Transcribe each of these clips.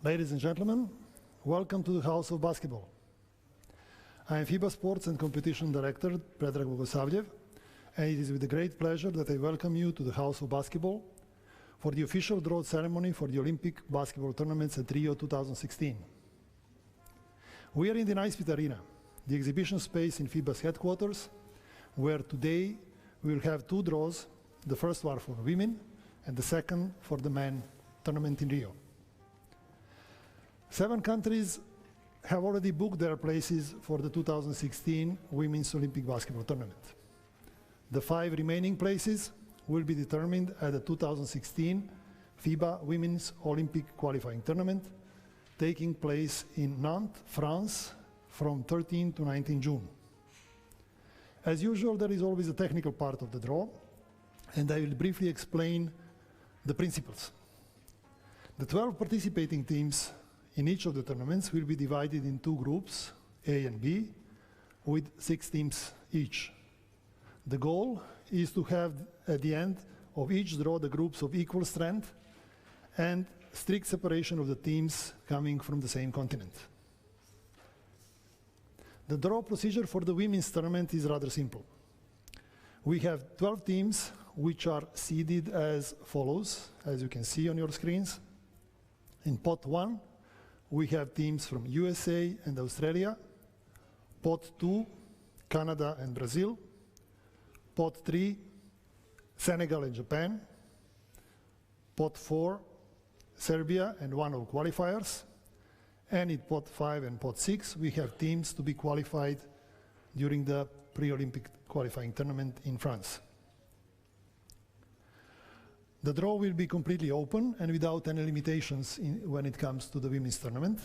Ladies and gentlemen, welcome to the House of Basketball. I am FIBA Sports and Competition Director Predrag Bogosavljev, and it is with a great pleasure that I welcome you to the House of Basketball for the official draw ceremony for the Olympic basketball tournaments at Rio 2016. We are in the Mies Arena, the exhibition space in FIBA's headquarters, where today we will have two draws, the first one for women and the second for the men tournament in Rio. 7 countries have already booked their places for the 2016 Women's Olympic Basketball Tournament. The 5 remaining places will be determined at the 2016 FIBA Women's Olympic Qualifying Tournament, taking place in Nantes, France, from 13 to 19 June. As usual, there is always a technical part of the draw, and I will briefly explain the principles. The 12 participating teams in each of the tournaments will be divided in 2 groups, A and B, with 6 teams each. The goal is to have, at the end of each draw, the groups of equal strength and strict separation of the teams coming from the same continent. The draw procedure for the women's tournament is rather simple. We have 12 teams which are seeded as follows, as you can see on your screens. In pot 1, we have teams from USA and Australia. Pot 2, Canada and Brazil. Pot 3, Senegal and Japan. Pot 4, Serbia and 1 of qualifiers. And in pot 5 and pot 6, we have teams to be qualified during the pre-Olympic qualifying tournament in France. The draw will be completely open and without any limitations when it comes to the women's tournament.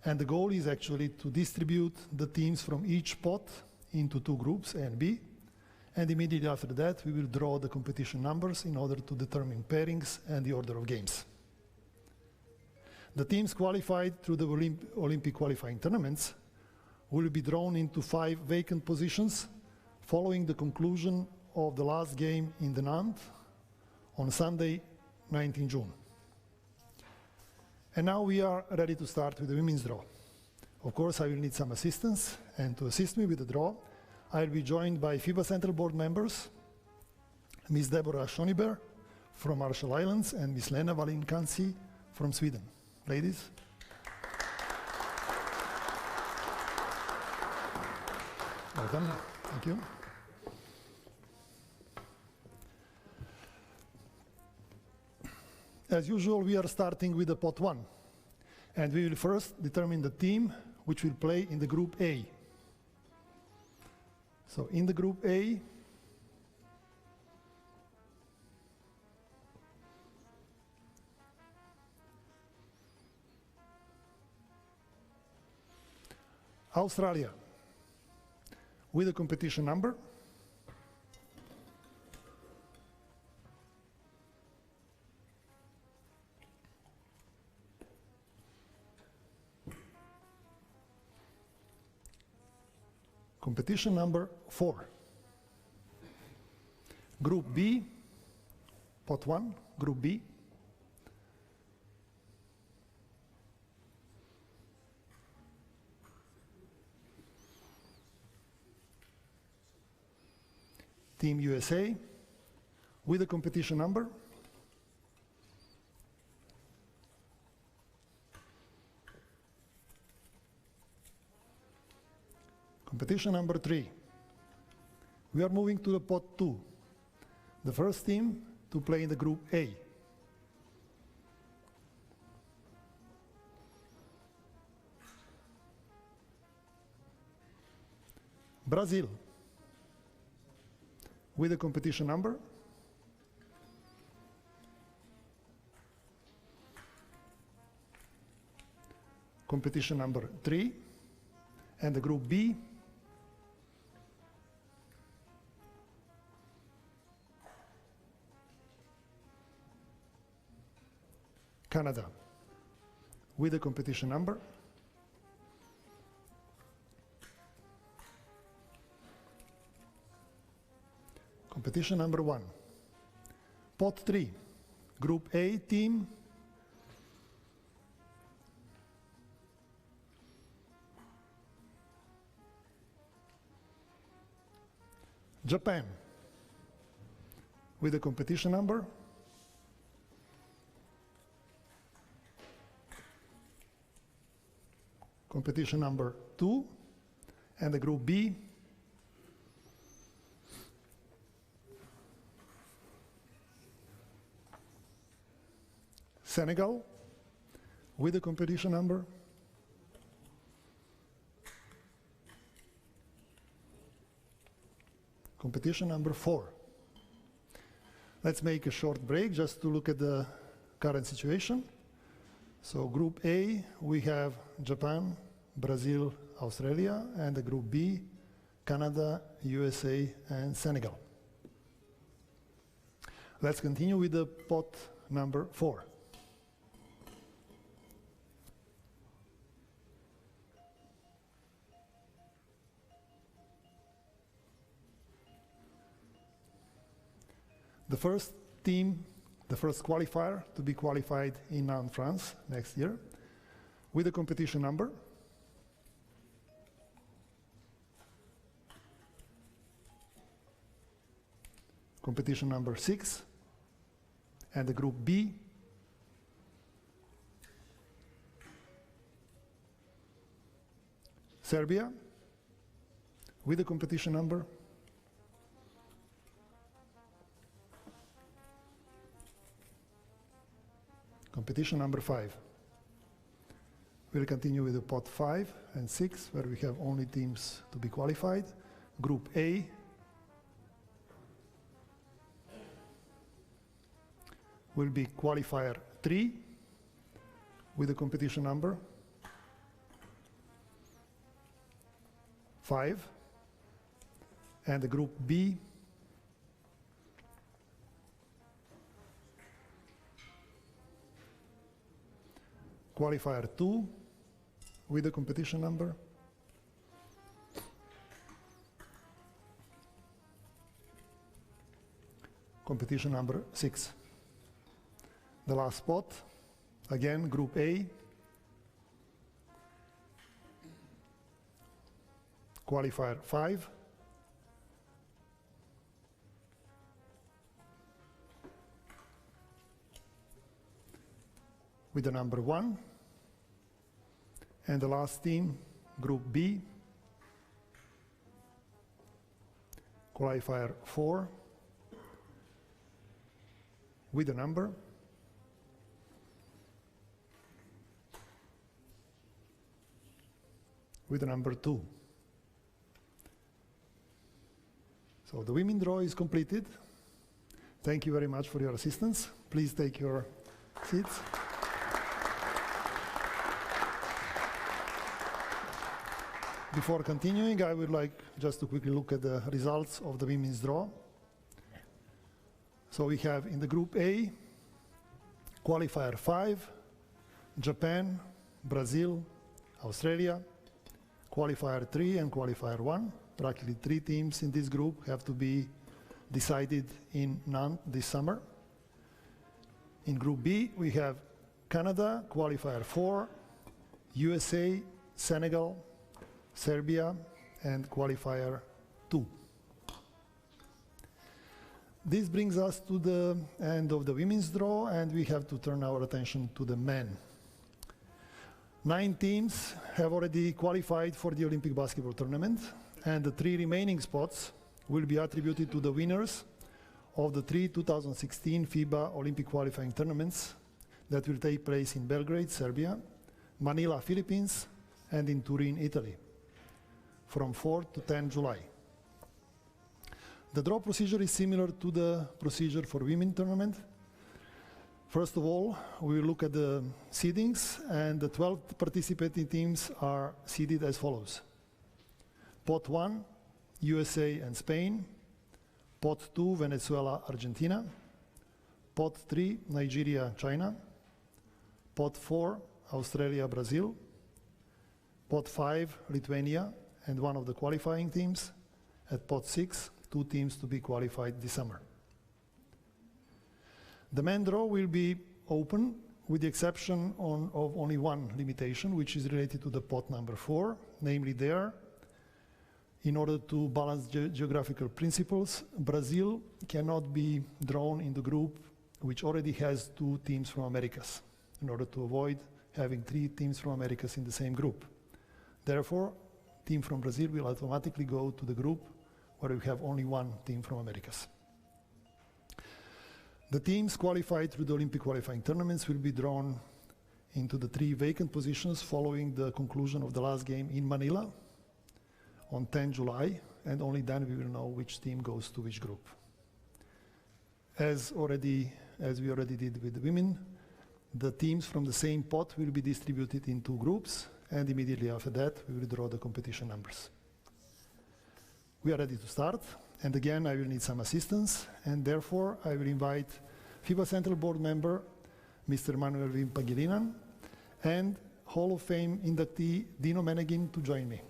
And the goal is actually to distribute the teams from each pot into 2 groups, A and B. And immediately after that, we will draw the competition numbers in order to determine pairings and the order of games. The teams qualified through the Olympic qualifying tournaments will be drawn into 5 vacant positions following the conclusion of the last game in the Nantes on Sunday, 19 June. And now we are ready to start with the women's draw. Of course, I will need some assistance, and to assist me with the draw, I will be joined by FIBA Central Board members, Ms. Deborah Schoniber from Marshall Islands and Ms. Lena Valinkansi from Sweden. Ladies. Welcome. Thank you. As usual, we are starting with the pot 1. And we will first determine the team which will play in the group A. So in the group A, Australia, with a competition number. Competition number 4. Group B, pot 1, Group B. Team USA, with a competition number. Competition number 3. We are moving to the pot 2. The first team to play in the group A. Brazil, with a competition number. Competition number 3. And the group B. Canada, with a competition number. Competition number 1. Pot 3, Group A team, Japan, with the competition number. Competition number 2, and the group B. Senegal, with the competition number. Competition number 4. Let's make a short break just to look at the current situation. So group A, we have Japan, Brazil, Australia, and the group B, Canada, USA, and Senegal. Let's continue with the pot number 4. The first team, the first qualifier to be qualified in Nantes, France next year, with the competition number. Competition number 6, and the group B. Serbia, with the competition number. Competition number 5. We'll continue with the pot 5 and 6, where we have only teams to be qualified. Group A, will be qualifier 3, with the competition number 5, and the group B, qualifier 2, with the competition number competition number 6. The last spot, again, group A, qualifier 5, with the number 1, and the last team, group B, qualifier 4, with the number with the number 2. So the women draw is completed. Thank you very much for your assistance. Please take your seats. Before continuing, I would like just to quickly look at the results of the women's draw. So we have in the group A, qualifier 5, Japan, Brazil, Australia, qualifier 3 and qualifier 1. Practically 3 teams in this group have to be decided in Nantes this summer. In group B, we have Canada, qualifier 4, USA, Senegal, Serbia, and qualifier 2. This brings us to the end of the women's draw, and we have to turn our attention to the men. 9 teams have already qualified for the Olympic basketball tournament, and the 3 remaining spots will be attributed to the winners of the 3 2016 FIBA Olympic qualifying tournaments that will take place in Belgrade, Serbia, Manila, Philippines, and in Turin, Italy, from 4 to 10 July. The draw procedure is similar to the procedure for women's tournament. First of all, we will look at the seedings, and the 12 participating teams are seeded as follows. Pot 1, USA and Spain. Pot 2, Venezuela, Argentina. Pot 3, Nigeria, China. Pot 4, Australia, Brazil. Pot 5, Lithuania, and one of the qualifying teams. At pot 6, 2 teams to be qualified this summer. The men draw will be open with the exception of only one limitation, which is related to the pot number 4, namely there In order to balance geographical principles, Brazil cannot be drawn in the group which already has 2 teams from Americas, in order to avoid having 3 teams from Americas in the same group. Therefore, team from Brazil will automatically go to the group where we have only 1 team from Americas. The teams qualified through the Olympic qualifying tournaments will be drawn into the 3 vacant positions following the conclusion of the last game in Manila on 10 July, and only then we will know which team goes to which group. As we already did with the women, the teams from the same pot will be distributed in 2 groups, and immediately after that we will draw the competition numbers. We are ready to start, and again I will need some assistance, and therefore I will invite FIBA Central Board member Mr. Manuel Pagilinan and Hall of Fame inductee Dino Meneghin to join me.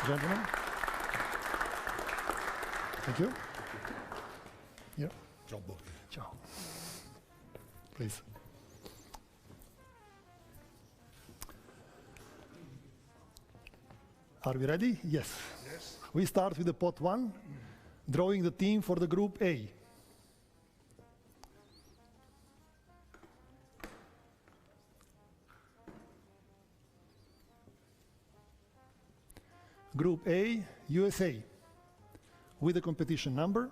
Gentlemen. Thank you. Yeah. Ciao. Ciao. Please. Are we ready? Yes. Yes. We start with the pot 1, drawing the team for the group A. Group A, USA, with the competition number.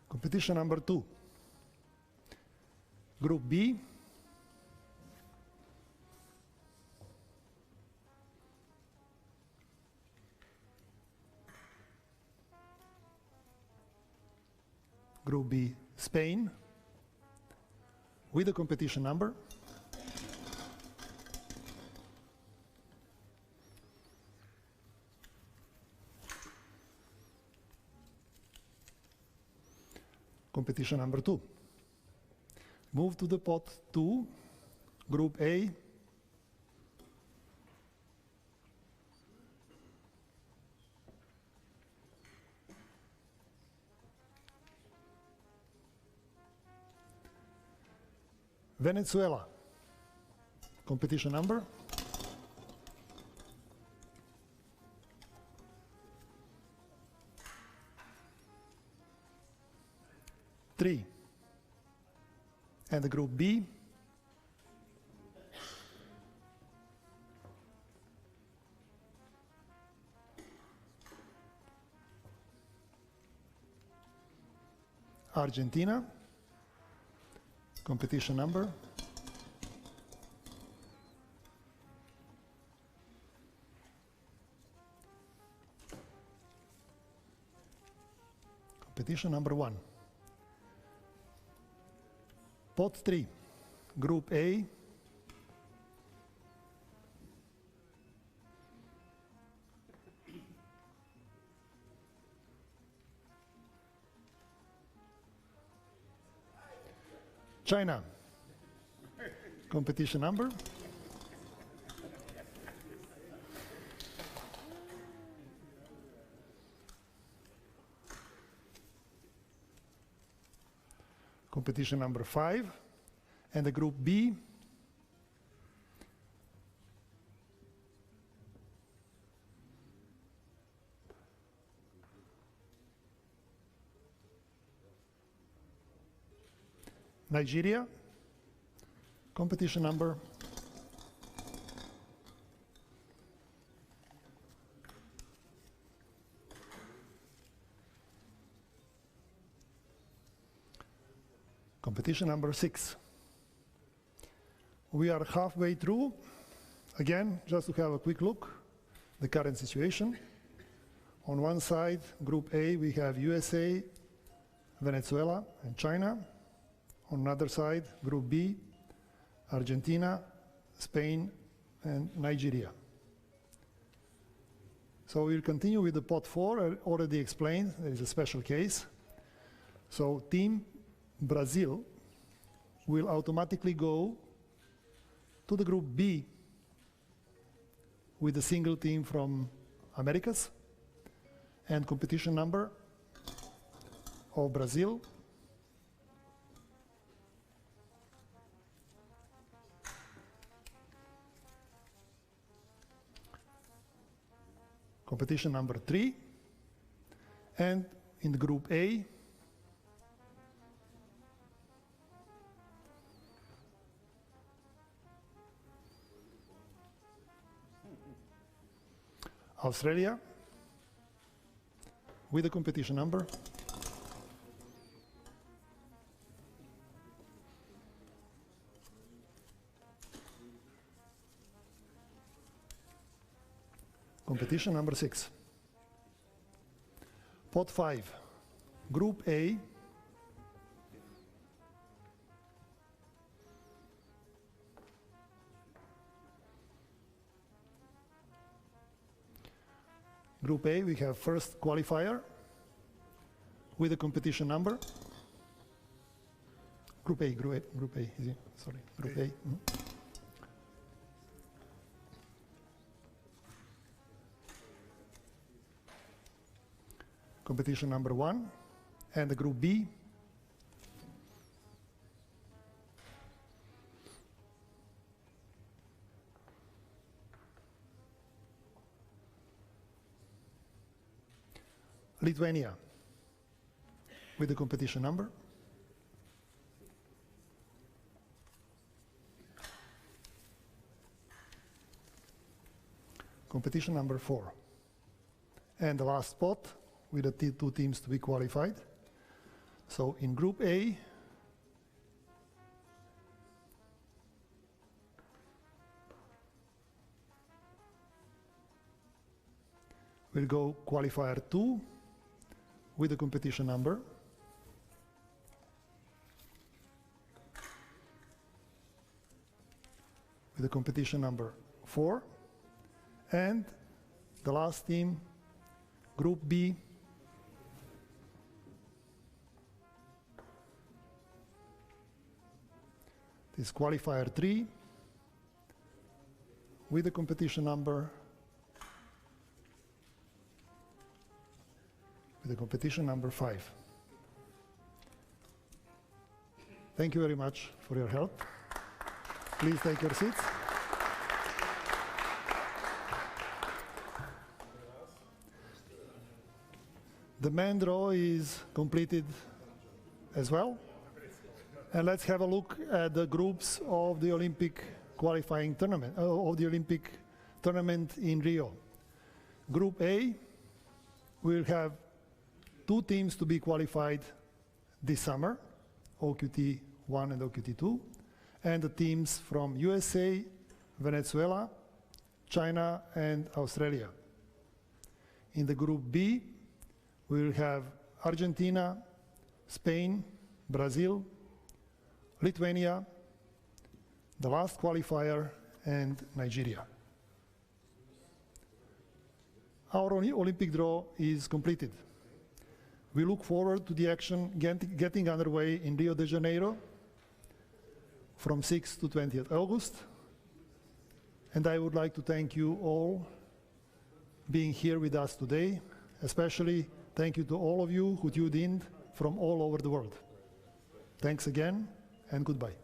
Competition number 2. Group B. Group B, Spain, with the competition number. Competition number 2. Move to the pot 2, Group A. Venezuela, competition number. Three. And the group B. Argentina, competition number. Competition number 1. Pot 3, Group A. China, competition number. Competition number 5, and the group B. Nigeria, competition number. Competition number 6. We are halfway through. Again, just to have a quick look, the current situation. On one side, Group A, we have USA, Venezuela, and China. On another side, Group B, Argentina, Spain, and Nigeria. So we'll continue with the pot 4. I already explained, there is a special case. So Team Brazil will automatically go to the Group B with a single team from Americas, and competition number of Brazil. Competition number 3. And in the group A, Australia, with the competition number. Competition number 6. Pot 5, Group A. Group A, we have first qualifier with the competition number. Group A, is it? Sorry, Group A. Competition number 1, and the Group B. Lithuania, with the competition number. Competition number 4. And the last spot, with the 2 teams to be qualified. So in Group A, we'll go qualifier 2 with the competition number. With the competition number 4. And the last team, Group B, this qualifier 3 with the competition number 5. Thank you very much for your help. Please take your seats. The main draw is completed as well. And let's have a look at the groups of the Olympic qualifying tournament, of the Olympic tournament in Rio. Group A will have 2 teams to be qualified this summer, OQT 1 and OQT 2, and the teams from USA, Venezuela, China, and Australia. In the Group B, we will have Argentina, Spain, Brazil, Lithuania, the last qualifier, and Nigeria. Our Olympic draw is completed. We look forward to the action getting underway in Rio de Janeiro from 6th to 20th August. And I would like to thank you all being here with us today. Especially thank you to all of you who tuned in from all over the world. Thanks again, and goodbye.